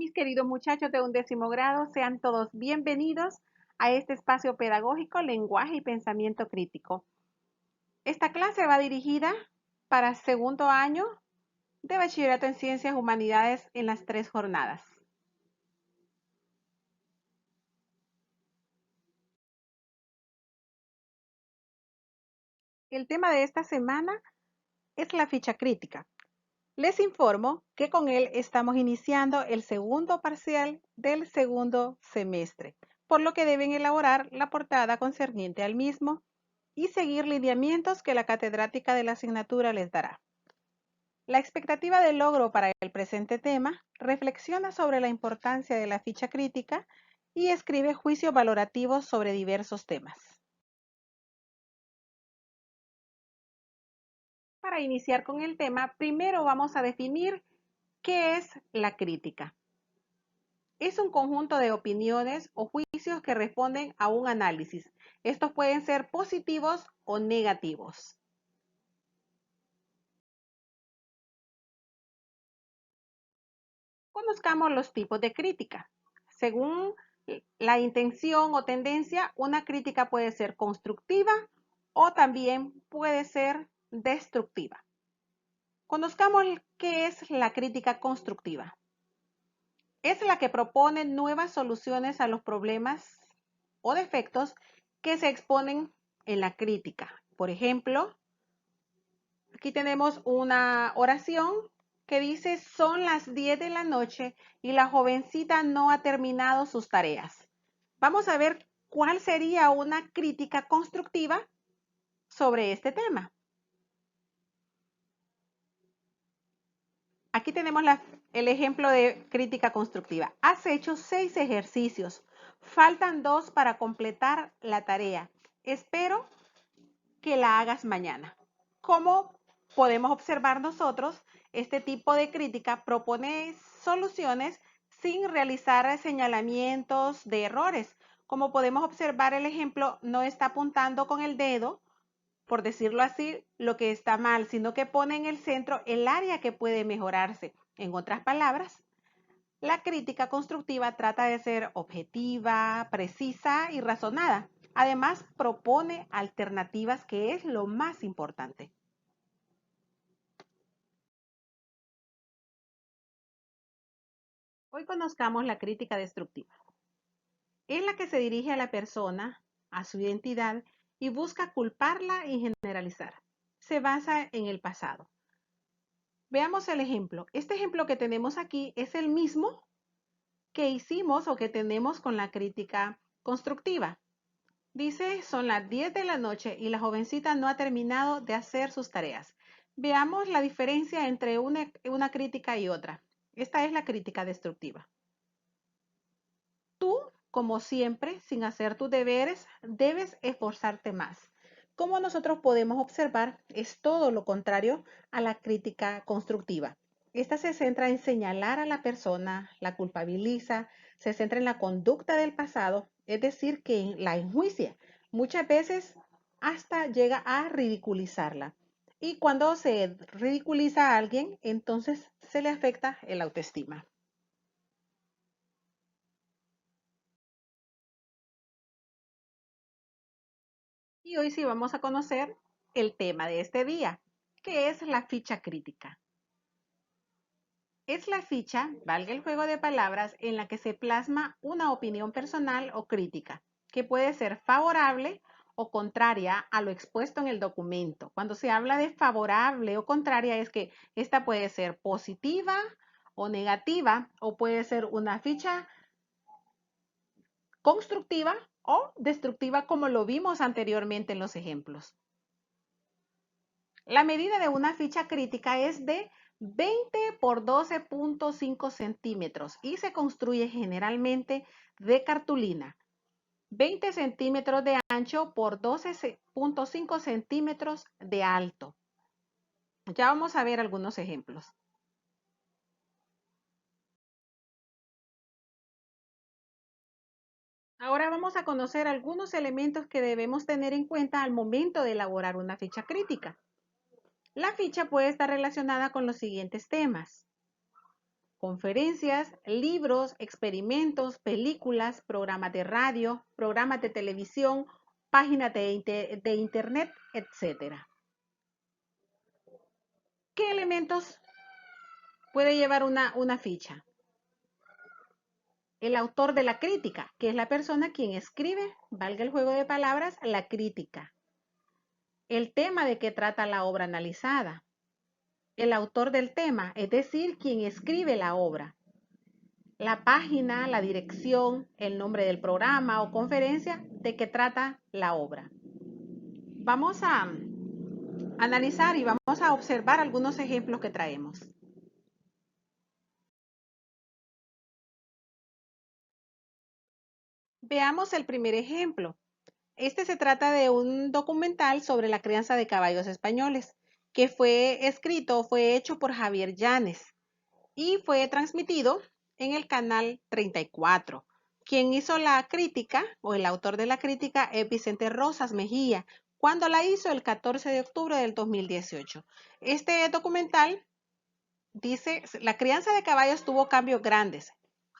Mis queridos muchachos de 11º grado, sean todos bienvenidos a este espacio pedagógico, lenguaje y pensamiento crítico. Esta clase va dirigida para segundo año de bachillerato en ciencias humanidades en las 3 jornadas. El tema de esta semana es la ficha crítica. Les informo que con él estamos iniciando el segundo parcial del segundo semestre, por lo que deben elaborar la portada concerniente al mismo y seguir lineamientos que la catedrática de la asignatura les dará. La expectativa de logro para el presente tema reflexiona sobre la importancia de la ficha crítica y escribe juicios valorativos sobre diversos temas. Para iniciar con el tema, primero vamos a definir qué es la crítica. Es un conjunto de opiniones o juicios que responden a un análisis. Estos pueden ser positivos o negativos. Conozcamos los tipos de crítica. Según la intención o tendencia, una crítica puede ser constructiva o también puede ser destructiva. Conozcamos qué es la crítica constructiva. Es la que propone nuevas soluciones a los problemas o defectos que se exponen en la crítica. Por ejemplo, aquí tenemos una oración que dice: son las 10 de la noche y la jovencita no ha terminado sus tareas. Vamos a ver cuál sería una crítica constructiva sobre este tema. Aquí tenemos el ejemplo de crítica constructiva. Has hecho 6 ejercicios. Faltan 2 para completar la tarea. Espero que la hagas mañana. ¿Cómo podemos observar nosotros? Este tipo de crítica propone soluciones sin realizar señalamientos de errores. Como podemos observar, el ejemplo no está apuntando con el dedo, por decirlo así, lo que está mal, sino que pone en el centro el área que puede mejorarse. En otras palabras, la crítica constructiva trata de ser objetiva, precisa y razonada. Además, propone alternativas, que es lo más importante. Hoy conozcamos la crítica destructiva. Es la que se dirige a la persona, a su identidad, y busca culparla y generalizar. Se basa en el pasado. Veamos el ejemplo. Este ejemplo que tenemos aquí es el mismo que hicimos o que tenemos con la crítica constructiva. Dice: son las 10 de la noche y la jovencita no ha terminado de hacer sus tareas. Veamos la diferencia entre una crítica y otra. Esta es la crítica destructiva. Tú, como siempre, sin hacer tus deberes, debes esforzarte más. Como nosotros podemos observar, es todo lo contrario a la crítica constructiva. Esta se centra en señalar a la persona, la culpabiliza, se centra en la conducta del pasado, es decir, que la enjuicia. Muchas veces hasta llega a ridiculizarla. Y cuando se ridiculiza a alguien, entonces se le afecta el autoestima. Y hoy sí vamos a conocer el tema de este día, que es la ficha crítica. Es la ficha, valga el juego de palabras, en la que se plasma una opinión personal o crítica, que puede ser favorable o contraria a lo expuesto en el documento. Cuando se habla de favorable o contraria, es que esta puede ser positiva o negativa, o puede ser una ficha constructiva o destructiva, como lo vimos anteriormente en los ejemplos. La medida de una ficha crítica es de 20 por 12.5 centímetros y se construye generalmente de cartulina. 20 centímetros de ancho por 12.5 centímetros de alto. Ya vamos a ver algunos ejemplos. Ahora vamos a conocer algunos elementos que debemos tener en cuenta al momento de elaborar una ficha crítica. La ficha puede estar relacionada con los siguientes temas: conferencias, libros, experimentos, películas, programas de radio, programas de televisión, páginas de internet, etc. ¿Qué elementos puede llevar una ficha? El autor de la crítica, que es la persona quien escribe, valga el juego de palabras, la crítica. El tema de que trata la obra analizada. El autor del tema, es decir, quien escribe la obra. La página, la dirección, el nombre del programa o conferencia de que trata la obra. Vamos a analizar y vamos a observar algunos ejemplos que traemos. Veamos el primer ejemplo. Este se trata de un documental sobre la crianza de caballos españoles, que fue escrito, fue hecho por Javier Llanes y fue transmitido en el canal 34. Quien hizo la crítica, o el autor de la crítica, es Vicente Rosas Mejía, cuando la hizo el 14 de octubre del 2018. Este documental dice, la crianza de caballos tuvo cambios grandes.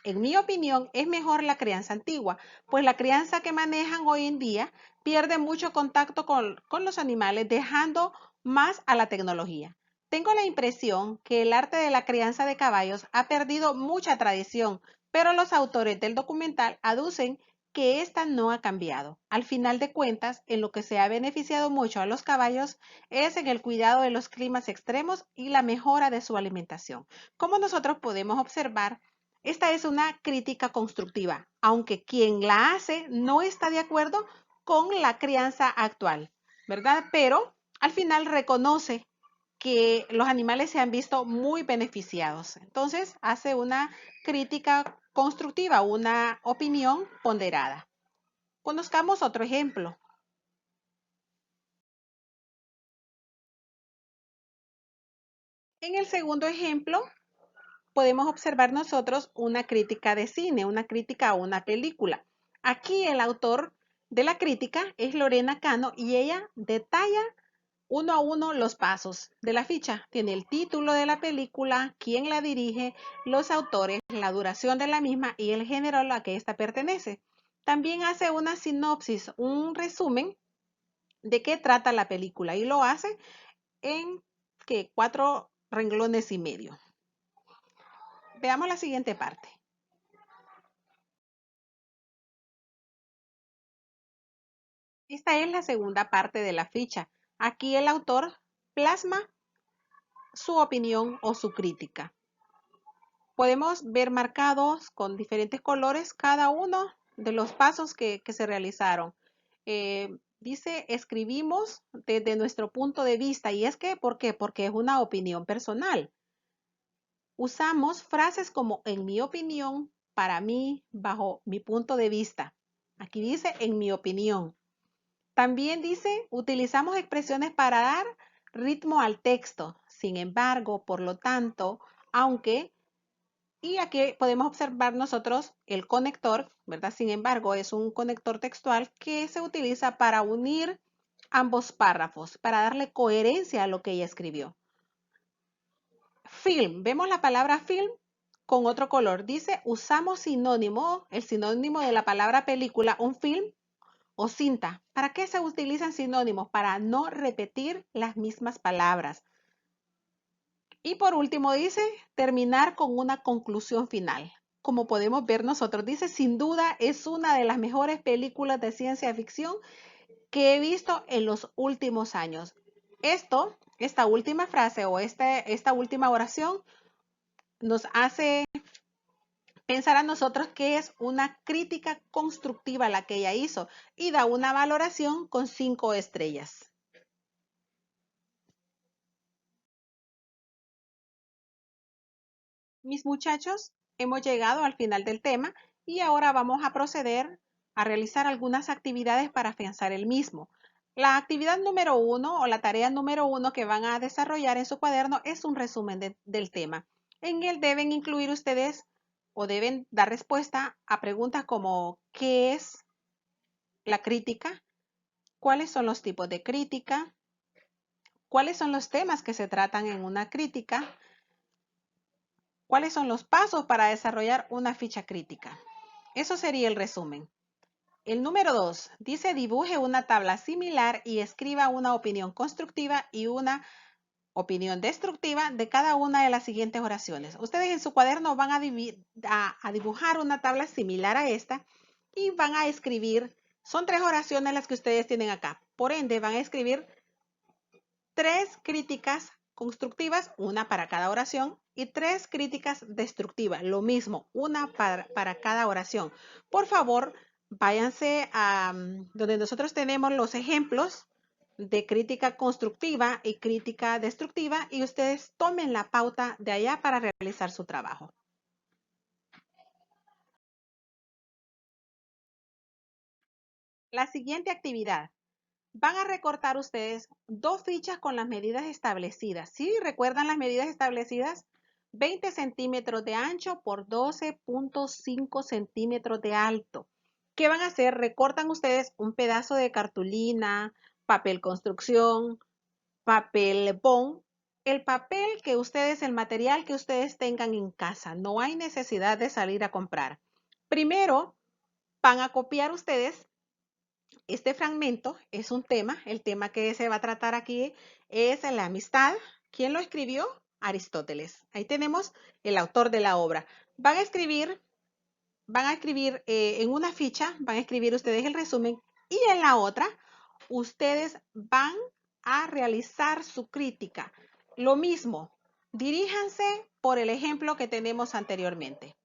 En mi opinión, es mejor la crianza antigua, pues la crianza que manejan hoy en día pierde mucho contacto con los animales, dejando más a la tecnología. Tengo la impresión que el arte de la crianza de caballos ha perdido mucha tradición, pero los autores del documental aducen que esta no ha cambiado. Al final de cuentas, en lo que se ha beneficiado mucho a los caballos es en el cuidado de los climas extremos y la mejora de su alimentación. Como nosotros podemos observar, esta es una crítica constructiva, aunque quien la hace no está de acuerdo con la crianza actual, ¿verdad? Pero al final reconoce que los animales se han visto muy beneficiados. Entonces hace una crítica constructiva, una opinión ponderada. Conozcamos otro ejemplo. En el segundo ejemplo, podemos observar nosotros una crítica de cine, una crítica a una película. Aquí el autor de la crítica es Lorena Cano y ella detalla uno a uno los pasos de la ficha. Tiene el título de la película, quién la dirige, los autores, la duración de la misma y el género a la que ésta pertenece. También hace una sinopsis, un resumen de qué trata la película y lo hace en 4 renglones y medio. Veamos la siguiente parte. Esta es la segunda parte de la ficha. Aquí el autor plasma su opinión o su crítica. Podemos ver marcados con diferentes colores cada uno de los pasos que se realizaron. Dice, escribimos desde nuestro punto de vista. ¿Y es que por qué? Porque es una opinión personal. Usamos frases como en mi opinión, para mí, bajo mi punto de vista. Aquí dice en mi opinión. También dice, utilizamos expresiones para dar ritmo al texto. Sin embargo, por lo tanto, aunque, y aquí podemos observar nosotros el conector, ¿verdad? Sin embargo, es un conector textual que se utiliza para unir ambos párrafos, para darle coherencia a lo que ella escribió. Film, vemos la palabra film con otro color. Dice, usamos sinónimo, el sinónimo de la palabra película, un film o cinta. ¿Para qué se utilizan sinónimos? Para no repetir las mismas palabras. Y por último dice, terminar con una conclusión final. Como podemos ver nosotros, dice, sin duda es una de las mejores películas de ciencia ficción que he visto en los últimos años. Esta última frase o esta última oración nos hace pensar a nosotros que es una crítica constructiva la que ella hizo y da una valoración con 5 estrellas. Mis muchachos, hemos llegado al final del tema y ahora vamos a proceder a realizar algunas actividades para afianzar el mismo. La actividad número 1 o la tarea número 1 que van a desarrollar en su cuaderno es un resumen del tema. En él deben incluir ustedes o deben dar respuesta a preguntas como ¿qué es la crítica? ¿Cuáles son los tipos de crítica? ¿Cuáles son los temas que se tratan en una crítica? ¿Cuáles son los pasos para desarrollar una ficha crítica? Eso sería el resumen. El número 2 dice dibuje una tabla similar y escriba una opinión constructiva y una opinión destructiva de cada una de las siguientes oraciones. Ustedes en su cuaderno van a dibujar una tabla similar a esta y van a escribir, son 3 oraciones las que ustedes tienen acá. Por ende, van a escribir 3 críticas constructivas, una para cada oración, y 3 críticas destructivas, lo mismo, una para cada oración. Por favor, váyanse a donde nosotros tenemos los ejemplos de crítica constructiva y crítica destructiva y ustedes tomen la pauta de allá para realizar su trabajo. La siguiente actividad. Van a recortar ustedes 2 fichas con las medidas establecidas. ¿Sí? ¿Recuerdan las medidas establecidas? 20 centímetros de ancho por 12.5 centímetros de alto. ¿Qué van a hacer? Recortan ustedes un pedazo de cartulina, papel construcción, papel bond, el papel que ustedes, el material que ustedes tengan en casa. No hay necesidad de salir a comprar. Primero, van a copiar ustedes este fragmento. Es un tema. El tema que se va a tratar aquí es la amistad. ¿Quién lo escribió? Aristóteles. Ahí tenemos el autor de la obra. Van a escribir en una ficha, van a escribir ustedes el resumen y en la otra ustedes van a realizar su crítica. Lo mismo, diríjanse por el ejemplo que tenemos anteriormente.